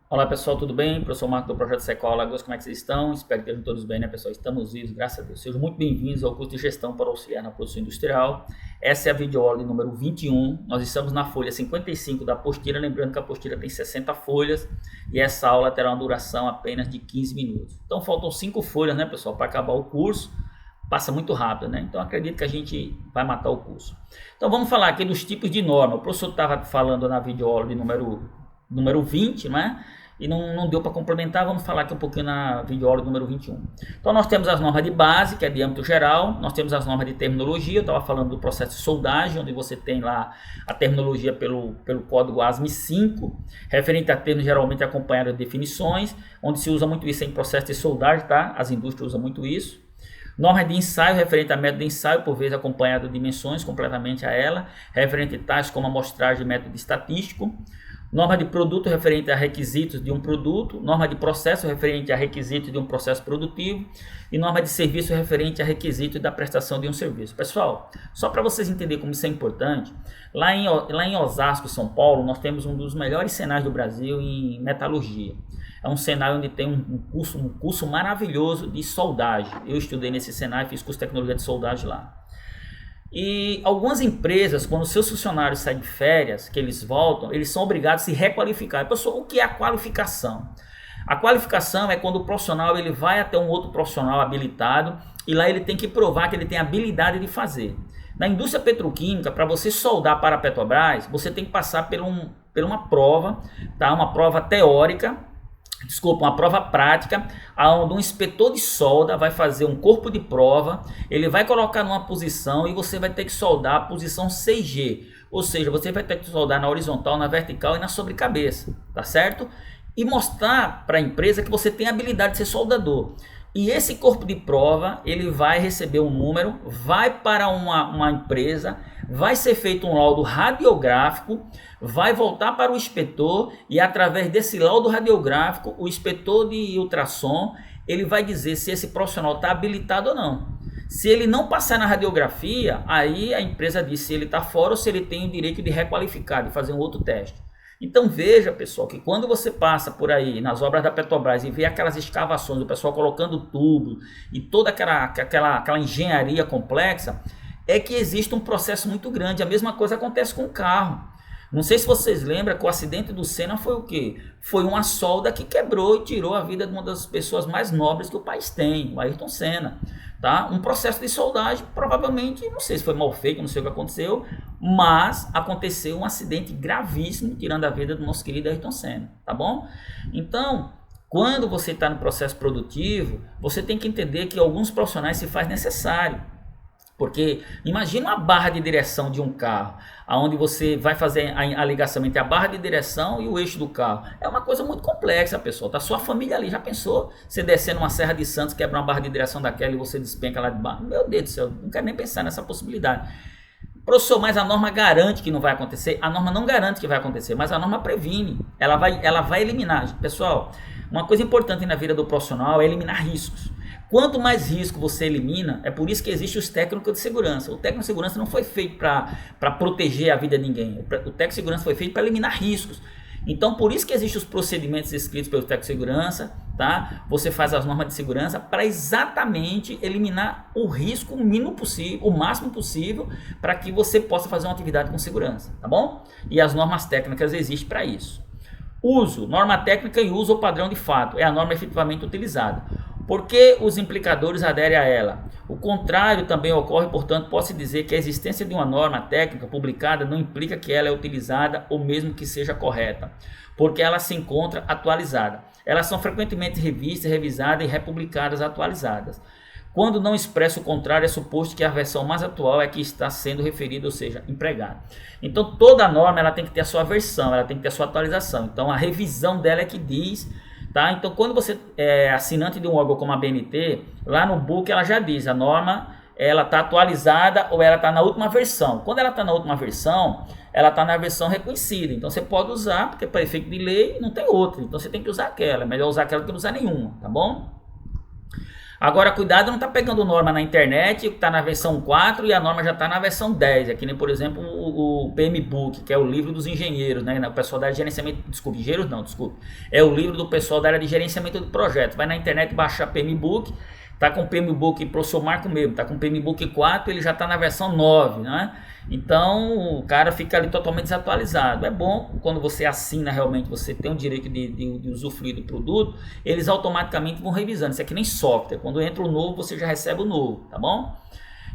Olá pessoal, tudo bem? Professor Marco do Projeto Secol Alagoas, como é que vocês estão? Espero que estejam todos bem, né pessoal? Estamos vivos, graças a Deus. Sejam muito bem-vindos ao curso de Gestão para Auxiliar na Produção Industrial. Essa é a videoaula de número 21. Nós estamos na folha 55 da apostila, lembrando que a apostila tem 60 folhas e essa aula terá uma duração apenas de 15 minutos. Então faltam 5 folhas, né pessoal, para acabar o curso. Passa muito rápido, né? Então acredito que a gente vai matar o curso. Então vamos falar aqui dos tipos de norma. O professor estava falando na videoaula de número 20, né? E não deu para complementar, vamos falar aqui um pouquinho na videoaula número 21. Então nós temos as normas de base, que é de âmbito geral, nós temos as normas de terminologia, eu estava falando do processo de soldagem, onde você tem lá a terminologia pelo código ASME 5, referente a termos geralmente acompanhado de definições, onde se usa muito isso em processo de soldagem, tá? As indústrias usam muito isso. Norma de ensaio, referente a método de ensaio, por vezes acompanhado de menções completamente a ela, referente a tais como amostragem de método estatístico. Norma de produto referente a requisitos de um produto, norma de processo referente a requisitos de um processo produtivo e norma de serviço referente a requisitos da prestação de um serviço. Pessoal, só para vocês entenderem como isso é importante, lá em Osasco, São Paulo, nós temos um dos melhores cenários do Brasil em metalurgia. É um cenário onde tem um curso maravilhoso de soldagem. Eu estudei nesse cenário, fiz curso de tecnologia de soldagem lá. E algumas empresas, quando seus funcionários saem de férias, que eles voltam, eles são obrigados a se requalificar. Pessoal, o que é a qualificação? A qualificação é quando o profissional ele vai até um outro profissional habilitado e lá ele tem que provar que ele tem habilidade de fazer. Na indústria petroquímica, para você soldar para a Petrobras, você tem que passar por uma prova, tá? Uma prova teórica. Desculpa, uma prova prática, onde um inspetor de solda vai fazer um corpo de prova, ele vai colocar numa posição e você vai ter que soldar a posição 6G, ou seja, você vai ter que soldar na horizontal, na vertical e na sobrecabeça, tá certo? E mostrar para a empresa que você tem habilidade de ser soldador. E esse corpo de prova, ele vai receber um número, vai para uma empresa, vai ser feito um laudo radiográfico, vai voltar para o inspetor e através desse laudo radiográfico, o inspetor de ultrassom, ele vai dizer se esse profissional está habilitado ou não. Se ele não passar na radiografia, aí a empresa diz se ele está fora ou se ele tem o direito de requalificar, de fazer um outro teste. Então veja, pessoal, que quando você passa por aí nas obras da Petrobras e vê aquelas escavações, o pessoal colocando tubo e toda aquela engenharia complexa, é que existe um processo muito grande. A mesma coisa acontece com o carro. Não sei se vocês lembram que o acidente do Senna foi o quê? Foi uma solda que quebrou e tirou a vida de uma das pessoas mais nobres que o país tem, o Ayrton Senna. Tá? Um processo de soldagem, provavelmente, não sei se foi mal feito, não sei o que aconteceu, mas aconteceu um acidente gravíssimo, tirando a vida do nosso querido Ayrton Senna, tá bom? Então, quando você está no processo produtivo, você tem que entender que alguns profissionais se faz necessário. Porque imagina uma barra de direção de um carro, onde você vai fazer a ligação entre a barra de direção e o eixo do carro. É uma coisa muito complexa, pessoal. Tá sua família ali, já pensou? Você descendo uma Serra de Santos, quebra uma barra de direção daquela e você despenca lá de baixo. Meu Deus do céu, não quero nem pensar nessa possibilidade. Professor, mas a norma garante que não vai acontecer? A norma não garante que vai acontecer, mas a norma previne. Ela vai eliminar. Pessoal, uma coisa importante na vida do profissional é eliminar riscos. Quanto mais risco você elimina, é por isso que existe os técnicos de segurança. O técnico de segurança não foi feito para proteger a vida de ninguém. O técnico de segurança foi feito para eliminar riscos. Então, por isso que existem os procedimentos escritos pelo técnico de segurança, tá? Você faz as normas de segurança para exatamente eliminar o risco o mínimo possível, o máximo possível, para que você possa fazer uma atividade com segurança, tá bom? E as normas técnicas existem para isso. Uso, norma técnica e uso ou padrão de fato, é a norma efetivamente utilizada. Por que os implicadores aderem a ela? O contrário também ocorre, portanto, posso dizer que a existência de uma norma técnica publicada não implica que ela é utilizada ou mesmo que seja correta, porque ela se encontra atualizada. Elas são frequentemente revistas, revisadas e republicadas atualizadas. Quando não expressa o contrário, é suposto que a versão mais atual é que está sendo referida, ou seja, empregada. Então, toda norma ela tem que ter a sua versão, ela tem que ter a sua atualização. Então, a revisão dela é que diz... Tá? Então, quando você é assinante de um órgão como a BNT, lá no book ela já diz, a norma ela está atualizada ou ela está na última versão. Quando ela está na última versão, ela está na versão reconhecida. Então, você pode usar, porque para efeito de lei não tem outra. Então, você tem que usar aquela. É melhor usar aquela do que não usar nenhuma, tá bom? Agora, cuidado, não tá pegando norma na internet, que tá na versão 4 e a norma já tá na versão 10. É que nem, por exemplo, o PMBOK, que é o livro dos engenheiros, né? O pessoal da área de gerenciamento, desculpe, engenheiros não, desculpe. É o livro do pessoal da área de gerenciamento de projetos. Vai na internet baixar PMBOK, tá com o PMBOK, professor Marco mesmo, tá com o PMBOK 4, ele já tá na versão 9, né? Então o cara fica ali totalmente desatualizado. É bom quando você assina realmente, você tem o direito de usufruir do produto, eles automaticamente vão revisando. Isso é que nem software, quando entra o novo você já recebe o novo, tá bom?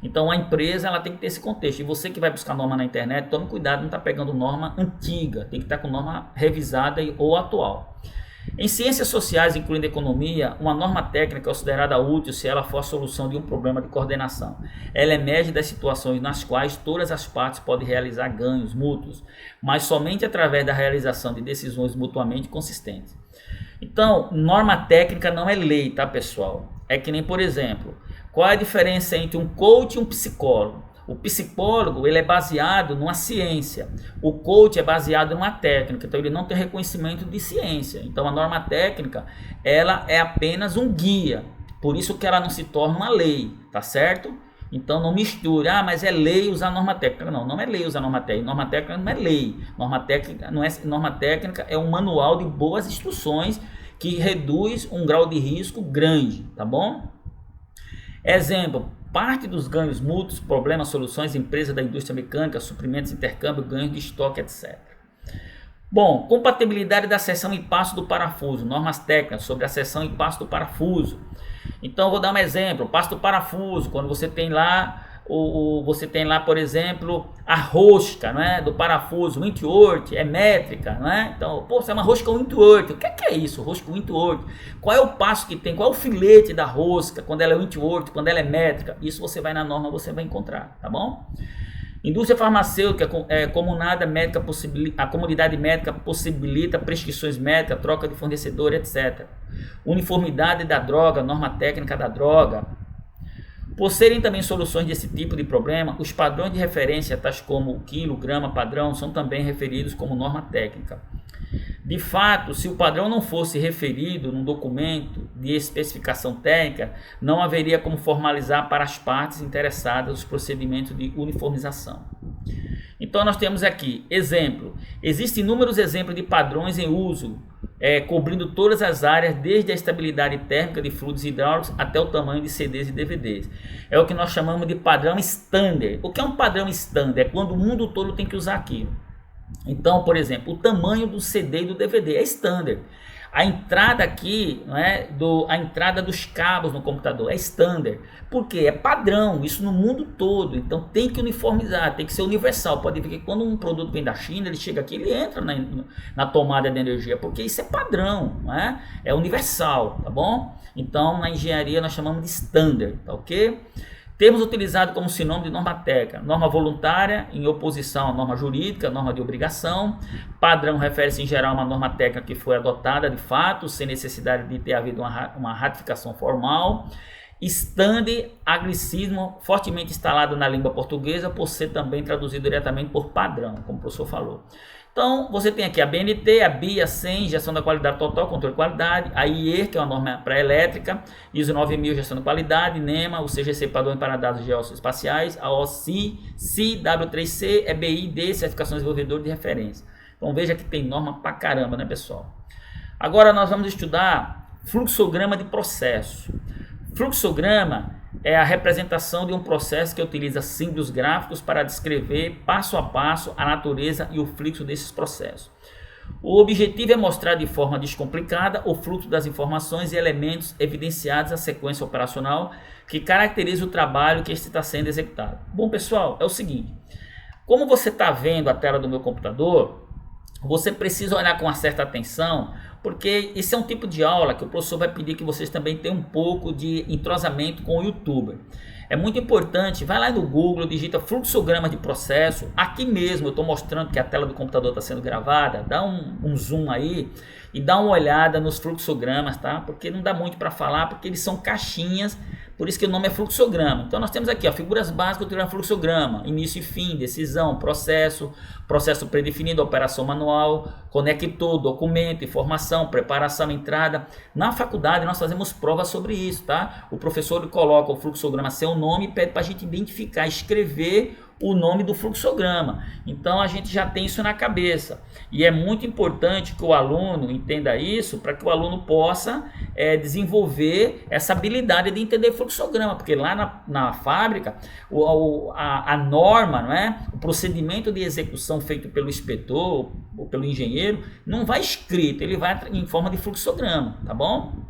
Então a empresa ela tem que ter esse contexto. E você que vai buscar norma na internet, tome cuidado, não está pegando norma antiga, tem que estar com norma revisada ou atual. Em ciências sociais, incluindo economia, uma norma técnica é considerada útil se ela for a solução de um problema de coordenação. Ela emerge das situações nas quais todas as partes podem realizar ganhos mútuos, mas somente através da realização de decisões mutuamente consistentes. Então, norma técnica não é lei, tá, pessoal? É que nem, por exemplo, qual é a diferença entre um coach e um psicólogo? O psicólogo ele é baseado numa ciência, o coach é baseado numa técnica, então ele não tem reconhecimento de ciência. Então a norma técnica ela é apenas um guia, por isso que ela não se torna uma lei, tá certo? Então não misture, mas é lei usar norma técnica. Não, não é lei usar norma técnica, norma técnica não é lei, norma técnica é um manual de boas instruções que reduz um grau de risco grande, tá bom? Exemplo, parte dos ganhos mútuos, problemas, soluções, empresa da indústria mecânica, suprimentos, intercâmbio, ganhos de estoque, etc. Bom, compatibilidade da seção e passo do parafuso, normas técnicas sobre a seção e passo do parafuso. Então, vou dar um exemplo, passo do parafuso, quando você tem lá, por exemplo, a rosca, né, do parafuso, Wentworth, é métrica, né? Então, pô, você é uma rosca Wentworth, o que é isso, rosca Wentworth? Qual é o passo que tem, qual é o filete da rosca, quando ela é Wentworth, quando ela é métrica? Isso você vai na norma, você vai encontrar, tá bom? Indústria farmacêutica, a comunidade médica possibilita prescrições médicas, troca de fornecedor, etc. Uniformidade da droga, norma técnica da droga. Por serem também soluções desse tipo de problema, os padrões de referência, tais como quilo, grama, padrão, são também referidos como norma técnica. De fato, se o padrão não fosse referido num documento de especificação técnica, não haveria como formalizar para as partes interessadas os procedimentos de uniformização. Então nós temos aqui, exemplo, existem inúmeros exemplos de padrões em uso, cobrindo todas as áreas, desde a estabilidade térmica de fluidos hidráulicos até o tamanho de CDs e DVDs. É o que nós chamamos de padrão standard. O que é um padrão standard? É quando o mundo todo tem que usar aquilo. Então, por exemplo, o tamanho do CD e do DVD é standard. A entrada aqui, a entrada dos cabos no computador é standard, porque é padrão, isso no mundo todo. Então tem que uniformizar, tem que ser universal. Pode ver que quando um produto vem da China, ele chega aqui, ele entra na tomada de energia, porque isso é padrão, é universal, tá bom? Então na engenharia nós chamamos de standard, tá ok? Termos utilizados como sinônimo de norma técnica, norma voluntária em oposição à norma jurídica, norma de obrigação. Padrão refere-se em geral a uma norma técnica que foi adotada de fato, sem necessidade de ter havido uma ratificação formal. Standard, anglicismo fortemente instalado na língua portuguesa, por ser também traduzido diretamente por padrão, como o professor falou. Então, você tem aqui a BNT, a BIA, a SEM, gestão da qualidade total, controle de qualidade, a IER, que é uma norma pré-elétrica, ISO 9000, gestão da qualidade, NEMA, o CGC, padrão para dados geoespaciais, a OSI, CW3C, EBI, D, certificação de desenvolvedor de referência. Então, veja que tem norma pra caramba, né, pessoal? Agora, nós vamos estudar fluxograma de processo. Fluxograma é a representação de um processo que utiliza símbolos gráficos para descrever passo a passo a natureza e o fluxo desses processos. O objetivo é mostrar de forma descomplicada o fluxo das informações e elementos evidenciados à sequência operacional que caracteriza o trabalho que está sendo executado. Bom, pessoal, é o seguinte, como você está vendo a tela do meu computador, você precisa olhar com uma certa atenção, porque esse é um tipo de aula que o professor vai pedir que vocês também tenham um pouco de entrosamento com o YouTuber. É muito importante, vai lá no Google, digita fluxograma de processo. Aqui mesmo eu estou mostrando que a tela do computador está sendo gravada. Dá um zoom aí e dá uma olhada nos fluxogramas, tá? Porque não dá muito para falar, porque eles são caixinhas Por isso que o nome é fluxograma. Então nós temos aqui, ó, figuras básicas do fluxograma: início e fim, decisão, processo predefinido, operação manual, conector, documento, informação, preparação, entrada. Na faculdade nós fazemos provas sobre isso, tá? O professor coloca o fluxograma seu nome e pede para a gente identificar, escrever o nome do fluxograma. Então a gente já tem isso na cabeça, e é muito importante que o aluno entenda isso, para que o aluno possa desenvolver essa habilidade de entender fluxograma, porque lá na fábrica a norma, não é? O procedimento de execução feito pelo inspetor ou pelo engenheiro não vai escrito, ele vai em forma de fluxograma, tá bom?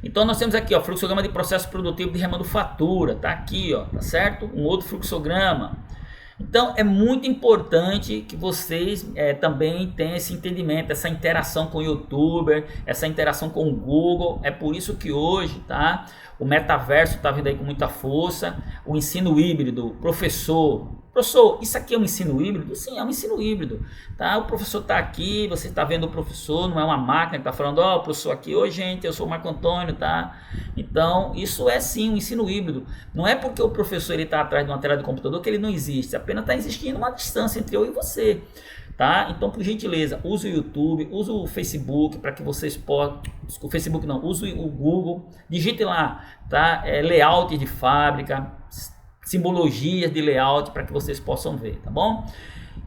Então nós temos aqui, ó, fluxograma de processo produtivo de remanufatura, tá aqui, ó, tá certo? Um outro fluxograma. Então é muito importante que vocês também tenham esse entendimento, essa interação com o YouTuber, essa interação com o Google. É por isso que hoje, tá, o metaverso está vindo aí com muita força, o ensino híbrido. Professor, isso aqui é um ensino híbrido? Sim, é um ensino híbrido, tá? O professor está aqui, você está vendo o professor, não é uma máquina que está falando, ó, professor aqui, oi gente, eu sou o Marco Antônio, tá? Então, isso é sim um ensino híbrido. Não é porque o professor está atrás de uma tela de computador que ele não existe, apenas está existindo uma distância entre eu e você, tá? Então, por gentileza, use o YouTube, use o Facebook para que vocês possam, o Facebook não, use o Google, digite lá, tá? Layout de fábrica, simbologias de layout para que vocês possam ver, tá bom?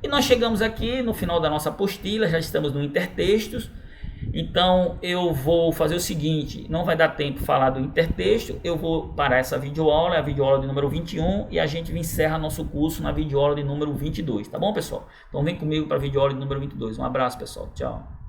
E nós chegamos aqui no final da nossa apostila, já estamos no intertextos. Então eu vou fazer o seguinte, não vai dar tempo de falar do intertexto, eu vou parar essa videoaula, é a videoaula de número 21, e a gente encerra nosso curso na videoaula de número 22, tá bom, pessoal? Então vem comigo para a videoaula de número 22. Um abraço, pessoal. Tchau.